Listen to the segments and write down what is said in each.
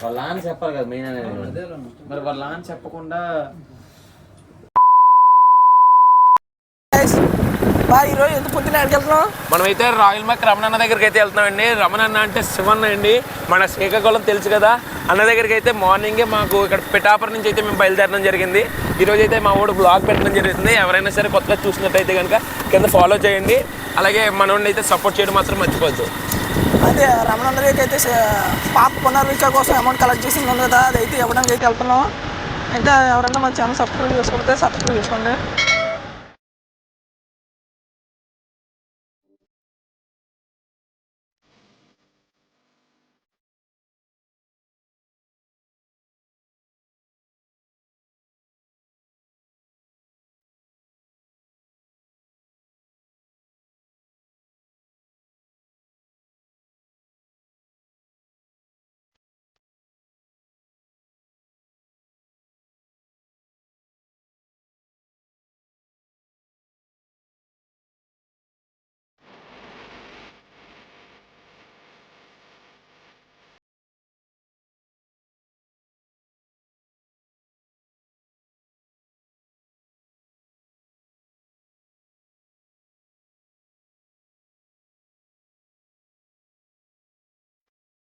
వాళ్ళ నాన్న చెప్పాలి కదా మెయిన్ అనేది. మరి వాళ్ళ నాన్న చెప్పకుండా ఈరోజు ఎంత పొద్దున వెళ్తున్నాం. మనమైతే రాయల్ మాక్ రమణన్న దగ్గరికి అయితే వెళ్తున్నామండి. రమణన్న అంటే శివన్న అండి, మన శ్రీకాకుళం తెలుసు కదా. అన్న దగ్గరికి అయితే మార్నింగే మాకు ఇక్కడ పిఠాపురం నుంచి అయితే మేము బయలుదేరడం జరిగింది. ఈరోజు అయితే మా ఊడు బ్లాగ్ పెట్టడం జరుగుతుంది. ఎవరైనా సరే కొత్తగా చూసినట్టయితే కనుక కింద ఫాలో చేయండి. అలాగే మనోడిని అయితే సపోర్ట్ చేయడం మాత్రం మర్చిపోద్దు. అదే రమణన్న దగ్గరికి అయితే పాప పునర్విక కోసం అమౌంట్ కలెక్ట్ చేసింది ఉంది కదా, అదైతే ఇవ్వడానికి అయితే వెళ్తున్నాం. ఇంకా ఎవరైనా మన ఛానల్ సబ్స్క్రైబ్ చేసుకుంటే సబ్స్క్రైబ్ చేసుకోండి.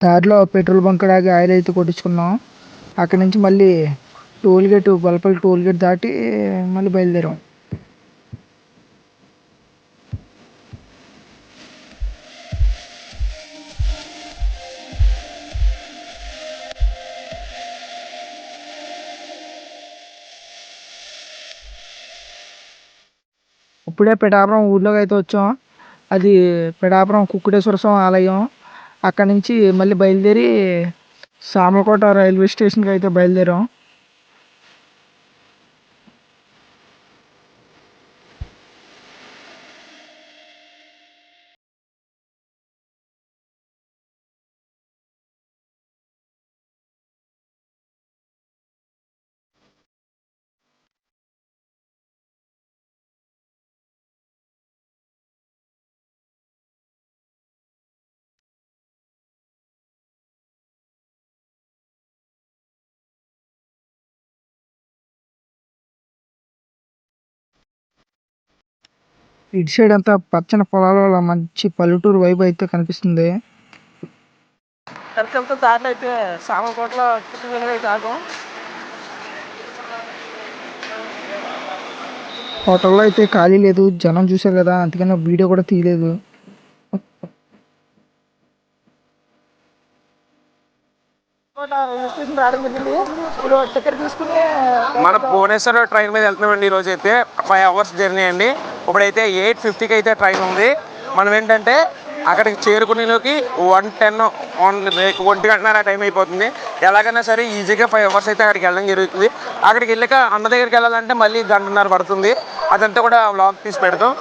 దారిలో పెట్రోల్ బంక్ ఆగి ఆయిల్ అయితే కొట్టించుకున్నాం. అక్కడి నుంచి మళ్ళీ టోల్గేట్ బల్పల్లి టోల్గేట్ దాటి మళ్ళీ బయలుదేరాం. ఇప్పుడే పిఠాపురం ఊర్లోకి అయితే వచ్చాం. అది పిఠాపురం కుక్కుటేశ్వర స్వామి ఆలయం. అక్కడి నుంచి మళ్ళీ బయలుదేరి సామర్లకోట రైల్వే స్టేషన్కి అయితే బయలుదేరాం. ఇటు సైడ్ అంతా పచ్చని పొలాల మంచి పల్లెటూరు వైపు అయితే కనిపిస్తుంది. దారిలో అయితే సామర్లకోటలో అయితే ఆగాం. హోటల్లో అయితే ఖాళీ లేదు, జనం చూసారు కదా, అందుకని వీడియో కూడా తీయలేదు. మన భువనేశ్వర్ ట్రైన్ మీద వెళ్తున్నామండి. ఈరోజు అయితే 5 hours జర్నీ అండి. ఇప్పుడైతే 8:50కి అయితే ట్రైన్ ఉంది. మనం ఏంటంటే అక్కడికి చేరుకునేలోకి 1:10 1:00 టైం అయిపోతుంది. ఎలాగైనా సరే ఈజీగా 5 hours అయితే అక్కడికి వెళ్ళడం జరుగుతుంది. అక్కడికి వెళ్ళాక అన్న దగ్గరికి వెళ్ళాలంటే మళ్ళీ 1:30 పడుతుంది. అదంతా కూడా వ్లాగ్ తీసి పెడతాం.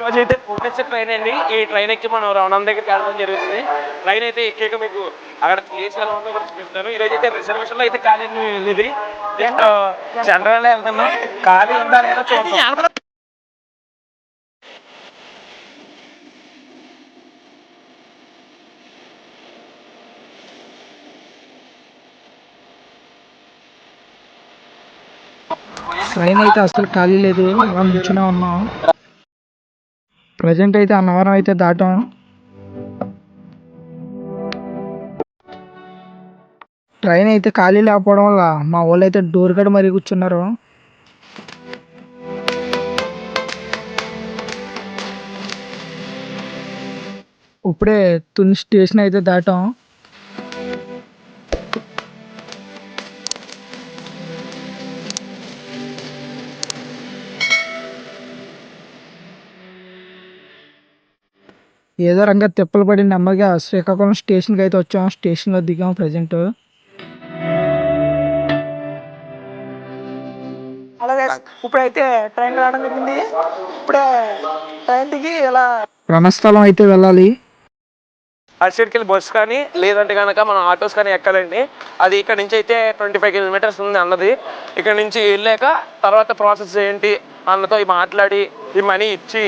ఈరోజు అయితే భువనేశ్వర్ ట్రైన్ అండి. ఈ ట్రైన్ ఎక్కి మనం రమణన్న దగ్గరికి వెళ్ళడం జరుగుతుంది. ట్రైన్ అయితే ఎక్కాక మీకు అక్కడ ప్లేస్ ఎలా ఉందో కూడా చూపిస్తాను. ఈరోజు అయితే రిజర్వేషన్లో అయితే ఖాళీ వెళ్ళేది జస్ట్ జనరల్ వెళ్తున్నాం. ఖాళీ ఉందా లేదా చూద్దాం. ట్రైన్ అయితే అసలు ఖాళీ లేదు, మనం కూర్చునే ఉన్నాం. ప్రజెంట్ అయితే అన్నవరం అయితే దాటాం. ట్రైన్ అయితే ఖాళీ లేకపోవడం వల్ల మా వాళ్ళు అయితే డోర్ కాడ మరీ కూర్చున్నారు. ఇప్పుడే తుని స్టేషన్ అయితే దాటాం. ఏదో రంగా తిప్పలు పడి నెమ్మదిగా శ్రీకాకుళం స్టేషన్కి అయితే వచ్చాం. స్టేషన్లో దిగాం ప్రజెంట్. అలాగే ఇప్పుడైతే ట్రైన్ రావడం జరిగింది. ఇప్పుడే ట్రైన్ దిగి ఇలా రణస్థలం అయితే వెళ్ళాలి. అటు సైడ్కి వెళ్ళి బస్సు కానీ లేదంటే కనుక మనం ఆటోస్ కానీ ఎక్కాలండి. అది ఇక్కడ నుంచి అయితే 25 కిలోమీటర్స్ ఉంది అన్నది. ఇక్కడ నుంచి వెళ్ళాక తర్వాత ప్రాసెస్ ఏంటి అన్నతో మాట్లాడి ఈ మనీ ఇచ్చి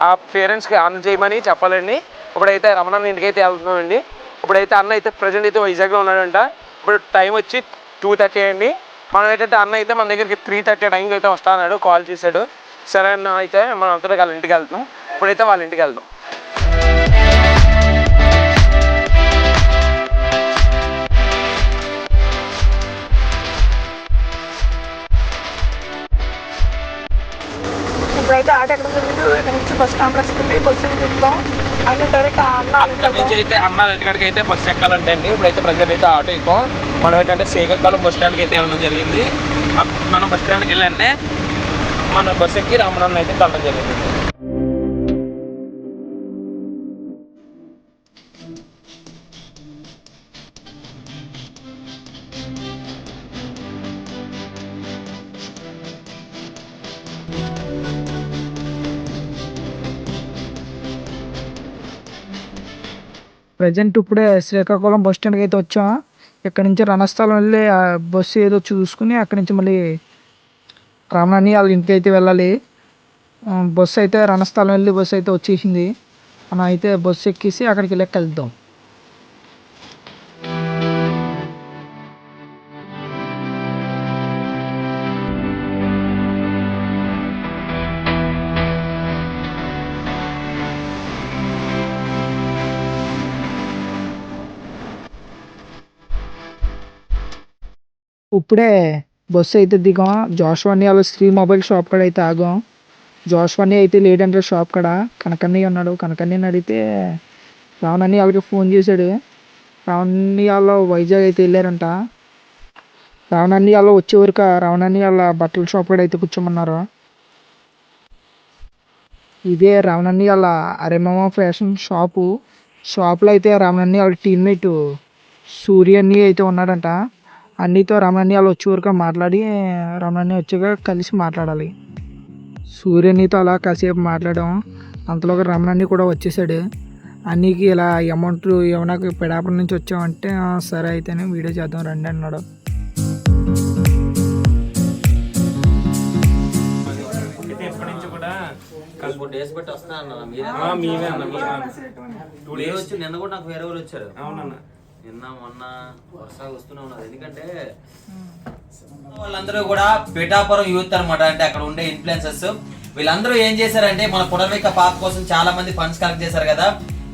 ఆ పేరెంట్స్కి ఆన్ చేయమని చెప్పాలండి. ఇప్పుడైతే రమణ ఇంటికి అయితే వెళ్తున్నామండి. ఇప్పుడైతే అన్న అయితే ప్రజెంట్ అయితే వైజాగ్లో ఉన్నాడంట. ఇప్పుడు టైం వచ్చి 2:30 అండి. మనం ఏంటంటే అన్న అయితే మన దగ్గరికి 3:30 టైంకి అయితే వస్తా అన్నాడు, కాల్ చేశాడు. సరే అన్న అయితే మనం అంతా వాళ్ళ ఇంటికి వెళ్తాం. ఇప్పుడైతే వాళ్ళ ఇంటికి వెళ్దాం. ఇప్పుడైతే ఆట ఎక్కడ ఇక్కడ నుంచి బస్ కాంప్లెక్స్కి వెళ్ళి బస్సు తిప్పుతాం. అన్ని డైరెక్ట్ అయితే అన్న ఇంటికాడికి అయితే బస్సు ఎక్కాలంటే అండి. ఇప్పుడైతే ప్రజెంట్ అయితే ఆటో ఎక్కువ మనం ఏంటంటే శ్రీకాకుళం బస్ స్టాండ్కి అయితే వెళ్ళడం జరిగింది. మనం బస్ స్టాండ్కి వెళ్ళంటే మన బస్ ఎక్కి రామనాథ్ అయితే వెళ్ళడం జరిగింది. ప్రజెంట్ ఇప్పుడే శ్రీకాకుళం బస్ స్టాండ్కి అయితే వచ్చాం. ఇక్కడ నుంచి రణస్థలం వెళ్ళి ఆ బస్సు ఏదో చూసుకుని అక్కడి నుంచి మళ్ళీ రామనాని వాళ్ళ ఇంటికి అయితే వెళ్ళాలి. బస్సు అయితే రణస్థలం వెళ్ళి బస్సు అయితే వచ్చేసింది. మనం అయితే బస్సు ఎక్కేసి అక్కడికి వెళ్ళి వెళ్దాం. ఇప్పుడే బస్సు అయితే దిగాం. జోష్వాని వాళ్ళ శ్రీ మొబైల్ షాప్ కాడ అయితే ఆగాం. జోష్వాని అయితే లేడంటే షాప్ కాడ. కనకన్నయ్య ఉన్నాడు. కనకన్నయ్యని అడిగితే రావణని వాళ్ళకి ఫోన్ చేశాడు. రావణి వాళ్ళు వైజాగ్ అయితే వెళ్ళారంట. రావణని వాళ్ళు వచ్చే వరకు రావణని వాళ్ళ బట్టల షాప్ కాడ అయితే కూర్చోమన్నారు. ఇదే రావణని వాళ్ళ అరేమమ్మ ఫ్యాషన్ షాప్లో అయితే రావణని వాళ్ళ టీమ్మేట్ సూర్యని అయితే ఉన్నాడంట. అన్నితో రమణి వాళ్ళు వచ్చే వరకు మాట్లాడి రమణి వచ్చాక కలిసి మాట్లాడాలి. సూర్యనితో అలా కాసేపు మాట్లాడాం. అంతలోకి రమణి కూడా వచ్చేసాడు. అన్నికి ఇలా అమౌంట్ ఏమన్నా పెడాపురం నుంచి వచ్చామంటే సరే అయితేనే వీడియో చేద్దాం రండి అన్నాడు. ఎప్పటి నుంచి కూడా 4 days బట్టి వస్తా అన్న. మీరే అన్న 2 days వచ్చి నిన్న కూడా నాకు వేరే వాళ్ళు వచ్చారు. అవునన్న. నిన్న మొన్న వరుసగా వస్తూనే ఉన్నారు. ఎందుకంటే వాళ్ళందరూ కూడా పిఠాపురం యూత్ అనమాట. అంటే అక్కడ ఉండే ఇన్ఫ్లుయెన్సర్స్ వీళ్ళందరూ ఏం చేశారంటే మన పునర్విక పాప కోసం చాలా మంది ఫండ్స్ కలెక్ట్ చేశారు కదా.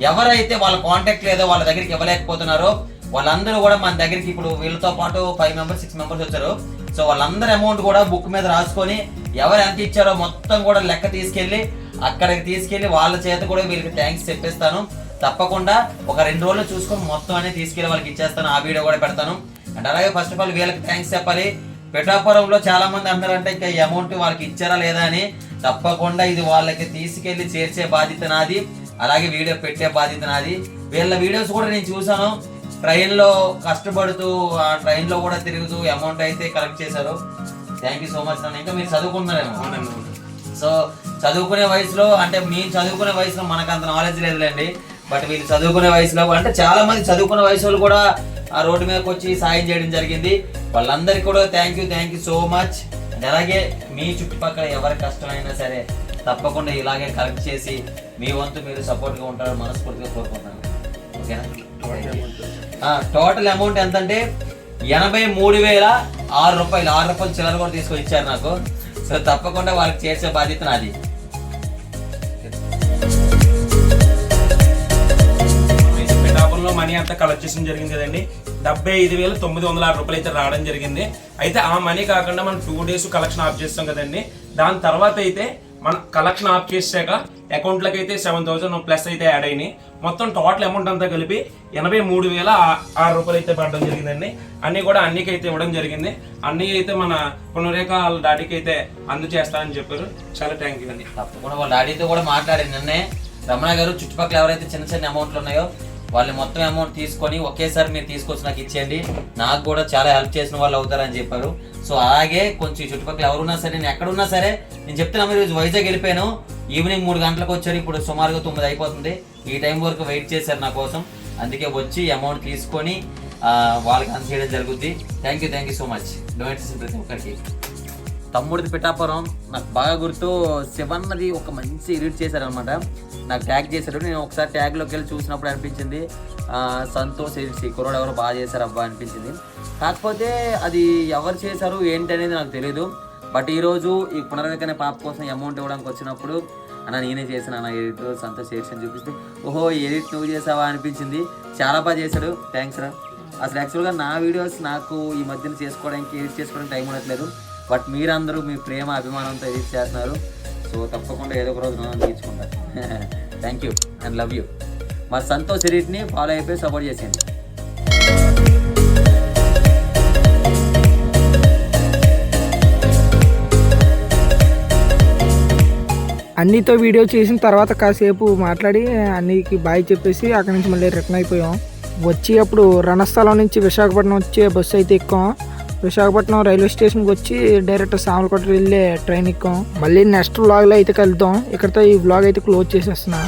ఎవరైతే వాళ్ళ కాంటాక్ట్ లేదో వాళ్ళ దగ్గరికి ఇవ్వలేకపోతున్నారో వాళ్ళందరూ కూడా మన దగ్గరికి ఇప్పుడు వీళ్ళతో పాటు 5 members 6 members వచ్చారు. సో వాళ్ళందరి అమౌంట్ కూడా బుక్ మీద రాసుకొని ఎవరు ఎంత ఇచ్చారో మొత్తం కూడా లెక్క తీసుకెళ్లి అక్కడికి తీసుకెళ్లి వాళ్ళ చేత కూడా వీళ్ళకి థ్యాంక్స్ చెప్పేస్తాను. తప్పకుండా ఒక 2 రోజులు చూసుకొని మొత్తం అనేది తీసుకెళ్లి వాళ్ళకి ఇచ్చేస్తాను. ఆ వీడియో కూడా పెడతాను. అండ్ అలాగే ఫస్ట్ ఆఫ్ ఆల్ వీళ్ళకి థ్యాంక్స్ చెప్పాలి. పిఠాపురంలో చాలా మంది అంటారంటే ఇంకా ఈ అమౌంట్ వాళ్ళకి ఇచ్చారా లేదా అని. తప్పకుండా ఇది వాళ్ళకి తీసుకెళ్లి చేర్చే బాధ్యత నాది. అలాగే వీడియో పెట్టే బాధ్యత నాది. వీళ్ళ వీడియోస్ కూడా నేను చూసాను. ట్రైన్లో కష్టపడుతూ ఆ ట్రైన్లో కూడా తిరుగుతూ అమౌంట్ అయితే కలెక్ట్ చేశారు. థ్యాంక్ యూ సో మచ్ అన్న. ఇంకా మీరు చదువుకున్నారేమో. సో చదువుకునే వయసులో అంటే మేము చదువుకునే వయసులో మనకు అంత నాలెడ్జ్ లేదులేండి. బట్ వీళ్ళు చదువుకునే వయసులో అంటే చాలా మంది చదువుకునే వయసు కూడా ఆ రోడ్డు మీదకి వచ్చి సాయం చేయడం జరిగింది. వాళ్ళందరికీ కూడా thank you so much. And అలాగే మీ చుట్టుపక్కల ఎవరి కష్టమైనా సరే తప్పకుండా ఇలాగే కలెక్ట్ చేసి మీ వంతు మీరు సపోర్ట్గా ఉంటారని మనస్ఫూర్తిగా కోరుకుంటున్నాను. ఓకేనా? టోటల్ అమౌంట్ ఎంత అంటే 83,006 రూపాయలు. 6 రూపాయలు చిల్లర కూడా తీసుకొని ఇచ్చారు నాకు. సో తప్పకుండా వాళ్ళకి చేసే బాధ్యత నాది. పిఠాపురంలో మనీ అంతా కలెక్ట్ చేయడం జరిగింది కదండి. 75,906 రూపాయలు అయితే రావడం జరిగింది. అయితే ఆ మనీ కాకుండా మనం 2 days కలెక్షన్ ఆఫ్ చేస్తాం కదండి. దాని తర్వాత అయితే మనం కలెక్షన్ ఆఫ్ చేసాక అకౌంట్లోకి అయితే 7,000 ప్లస్ అయితే యాడ్ అయినాయి. మొత్తం టోటల్ అమౌంట్ అంతా కలిపి 83,006 రూపాయలు అయితే పడడం జరిగిందండి. అన్నీ కూడా అన్నికి అయితే ఇవ్వడం జరిగింది. అన్నీ అయితే మన పునరేఖ వాళ్ళ డాడీకి అయితే అందజేస్తారని చెప్పారు. చాలా థ్యాంక్ యూ అండి. తప్పకుండా వాళ్ళ డాడీతో కూడా మాట్లాడింది నిన్నే. రమణ గారు చుట్టుపక్కల ఎవరైతే చిన్న చిన్న అమౌంట్లు ఉన్నాయో వాళ్ళు మొత్తం అమౌంట్ తీసుకొని ఒకేసారి మీరు తీసుకొచ్చి నాకు ఇచ్చేయండి. నాకు కూడా చాలా హెల్ప్ చేసిన వాళ్ళు అవుతారని చెప్పారు. సో అలాగే కొంచెం చుట్టుపక్కల ఎవరున్నా సరే నేను ఎక్కడున్నా సరే నేను చెప్తున్నా. మీరు వైజాగ్ వెళ్ళిపోయాను. ఈవినింగ్ 3 గంటలకు వచ్చారు. ఇప్పుడు సుమారుగా 9 అయిపోతుంది. ఈ టైం వరకు వెయిట్ చేశారు నా కోసం. అందుకే వచ్చి అమౌంట్ తీసుకొని వాళ్ళకి అందజేయడం జరుగుద్ది. Thank you so much. Donate చేసిన ప్రతి ఒక్కరికి. తమ్ముడిది పిఠాపురం నాకు బాగా గుర్తు. శివన్నది ఒక మంచి ఎడిట్ చేశారనమాట, నాకు ట్యాగ్ చేశారు. నేను ఒకసారి ట్యాగ్లోకి వెళ్ళి చూసినప్పుడు అనిపించింది సంతోష్ ఎడిట్స్ కుర్రోడు ఎవరు బాగా చేశారు అబ్బా అనిపించింది. కాకపోతే అది ఎవరు చేశారు ఏంటి అనేది నాకు తెలియదు. బట్ ఈరోజు ఈ పునర్వికనే పాప కోసం అమౌంట్ ఇవ్వడానికి వచ్చినప్పుడు అన్న నేనే చేశాను అన్న ఎడిట్ సంతోష్ ఎడిట్స్ అని చూపిస్తే ఓహో ఎడిట్ నువ్వు చేసావా అనిపించింది. చాలా బాగా చేశాడు, థ్యాంక్స్ రా. అసలు యాక్చువల్గా నా వీడియోస్ నాకు ఈ మధ్యన చేసుకోవడానికి ఎడిట్ చేసుకోవడానికి టైం ఉండట్లేదు. బట్ మీరందరూ మీ ప్రేమ అభిమానంతో ఎడిట్ చేస్తున్నారు. సో తప్పకుండా ఏదో ఒక రోజు నేను తీర్చుకుంటాను. Thank you and love you. మా సంతోష్ ఎడిట్ని ఫాలో అయిపోయి సపోర్ట్ చేసేయండి. అన్నీతో వీడియో చేసిన తర్వాత కాసేపు మాట్లాడి అన్నీకి బాయ్ చెప్పేసి అక్కడి నుంచి మళ్ళీ రిటర్న్ అయిపోయాం. వచ్చి అప్పుడు రణస్థలం నుంచి విశాఖపట్నం వచ్చే బస్సు అయితే ఎక్కాం. విశాఖపట్నం రైల్వే స్టేషన్కి వచ్చి డైరెక్ట్ సామలకోట వెళ్ళే ట్రైన్ ఎక్కాం. మళ్ళీ నెక్స్ట్ వ్లాగ్లో అయితే కలుద్దాం. ఇక్కడితో ఈ వ్లాగ్ అయితే క్లోజ్ చేసేస్తున్నా.